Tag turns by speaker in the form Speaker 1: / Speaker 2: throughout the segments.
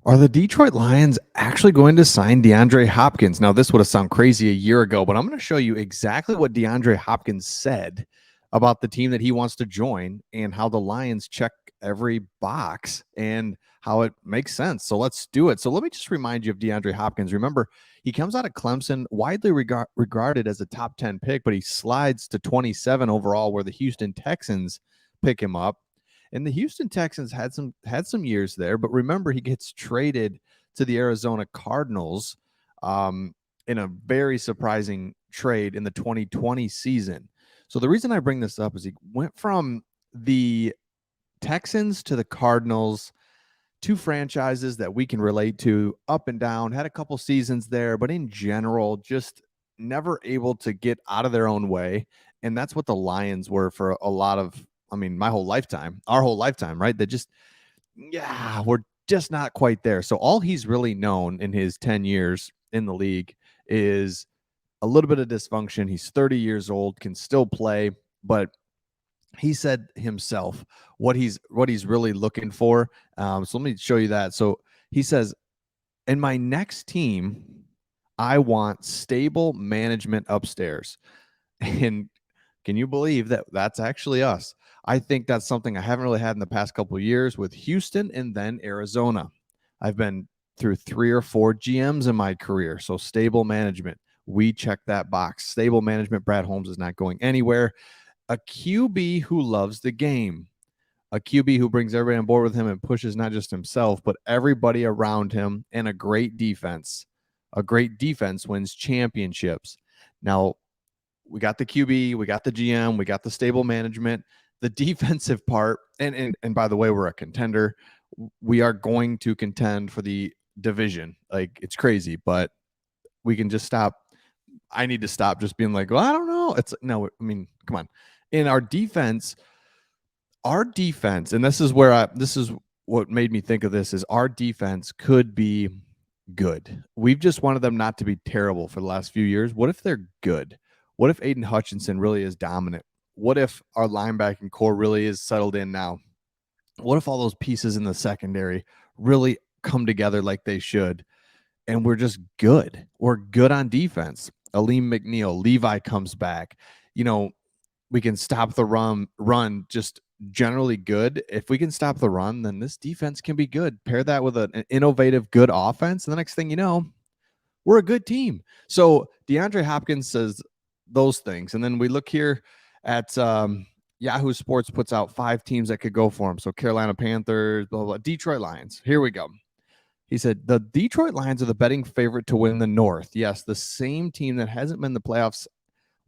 Speaker 1: Are the Detroit Lions actually going to sign DeAndre Hopkins? Now, this would have sounded crazy a year ago, but I'm going to show you exactly what DeAndre Hopkins said about the team that he wants to join and how the Lions check every box and how it makes sense. So let's do it. So let me just remind you of DeAndre Hopkins. Remember, he comes out of Clemson, widely regarded as a top 10 pick, but he slides to 27 overall, where the Houston Texans pick him up. And the Houston Texans had some years there, but remember, he gets traded to the Arizona Cardinals in a very surprising trade in the 2020 season. So the reason I bring this up is he went from the Texans to the Cardinals, two franchises that we can relate to, up and down, had a couple seasons there, but in general, just never able to get out of their own way. And that's what the Lions were for a lot of, my whole lifetime, our whole lifetime, right? They just, yeah, we're just not quite there. So all he's really known in his 10 years in the league is a little bit of dysfunction. He's 30 years old, can still play, but he said himself what he's really looking for. So let me show you that. So he says, in my next team, I want stable management upstairs. And can you believe that that's actually us? I think that's something I haven't really had in the past couple of years with Houston and then Arizona. I've been through 3 or 4 GMs in my career. So stable management, we check that box. Stable management, Brad Holmes is not going anywhere. A QB who loves the game, a QB who brings everybody on board with him and pushes not just himself, but everybody around him, and a great defense. A great defense wins championships. Now, we got the QB, we got the GM, we got the stable management, the defensive part, and by the way, we're a contender. We are going to contend for the division. Like, it's crazy, but we can just stop. I need to stop just being like, well, I don't know. It's no, come on. In our defense, and this is what made me think of this, is our defense could be good. We've just wanted them not to be terrible for the last few years. What if they're good? What if Aiden Hutchinson really is dominant? What if our linebacking core really is settled in now? What if all those pieces in the secondary really come together like they should? And we're just good. We're good on defense. Aleem McNeil, Levi comes back. We can stop the run just generally good. If we can stop the run, then this defense can be good. Pair that with an innovative, good offense, and the next thing you know, we're a good team. So DeAndre Hopkins says those things. And then we look here at Yahoo Sports puts out 5 teams that could go for him. So Carolina Panthers, blah, blah, blah. Detroit Lions. Here we go. He said, the Detroit Lions are the betting favorite to win the North. Yes, the same team that hasn't been in the playoffs,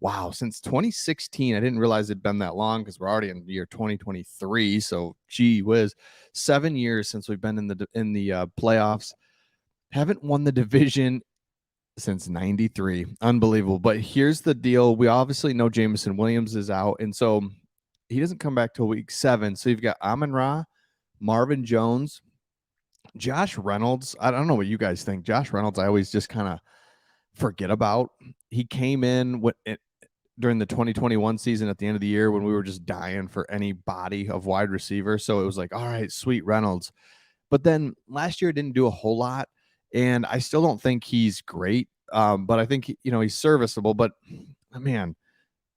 Speaker 1: wow, since 2016. I didn't realize it'd been that long because we're already in the year 2023. So, gee whiz, 7 years since we've been in the playoffs. Haven't won the division since 93. Unbelievable. But here's the deal. We obviously know Jameson Williams is out, and so he doesn't come back till week 7. So you've got Amon-Ra, Marvin Jones, Josh Reynolds. I don't know what you guys think. Josh Reynolds, I always just kind of forget about. He came in during the 2021 season at the end of the year when we were just dying for any body of wide receiver. So it was like, all right, sweet Reynolds. But then last year didn't do a whole lot, and I still don't think he's great. But I think he's serviceable. But man,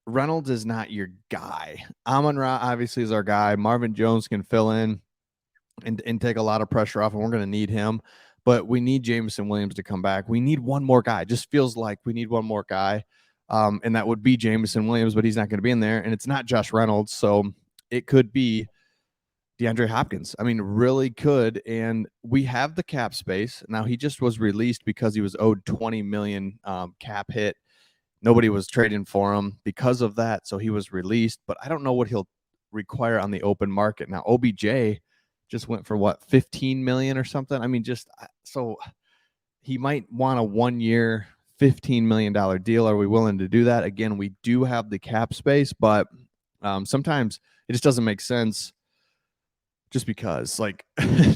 Speaker 1: Reynolds is not your guy. Amon-Ra obviously is our guy. Marvin Jones can fill in and take a lot of pressure off, and we're going to need him. But we need Jameson Williams to come back. We need one more guy. It just feels like we need one more guy, and that would be Jameson Williams, but he's not going to be in there, and it's not Josh Reynolds, so it could be DeAndre Hopkins. Really could, and we have the cap space. Now, he just was released because he was owed $20 million cap hit. Nobody was trading for him because of that, so he was released, but I don't know what he'll require on the open market. Now, OBJ just went for what, 15 million or something. So he might want a 1-year $15 million deal. Are we willing to do that? Again, we do have the cap space, but sometimes it just doesn't make sense just because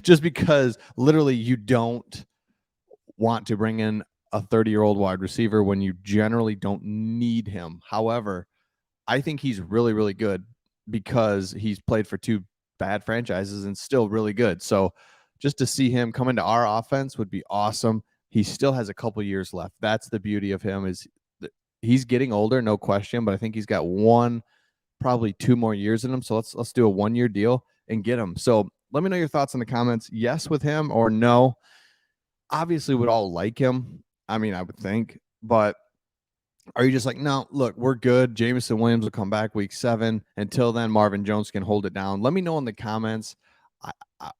Speaker 1: just because literally you don't want to bring in a 30-year-old wide receiver when you generally don't need him. However, I think he's really, really good because he's played for 2 bad franchises and still really good. So just to see him come into our offense would be awesome. He still has a couple years left. That's the beauty of him, is he's getting older, no question, but I think he's got probably 2 more years in him. So let's do a 1-year deal and get him. So let me know your thoughts in the comments. Yes with him or no. Obviously, we'd all like him. I mean, I would think, but are you just like, no, look, we're good. Jameson Williams will come back week 7. Until then, Marvin Jones can hold it down. Let me know in the comments.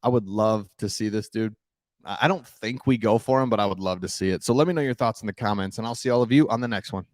Speaker 1: I would love to see this dude. I don't think we go for him, but I would love to see it. So let me know your thoughts in the comments, and I'll see all of you on the next one.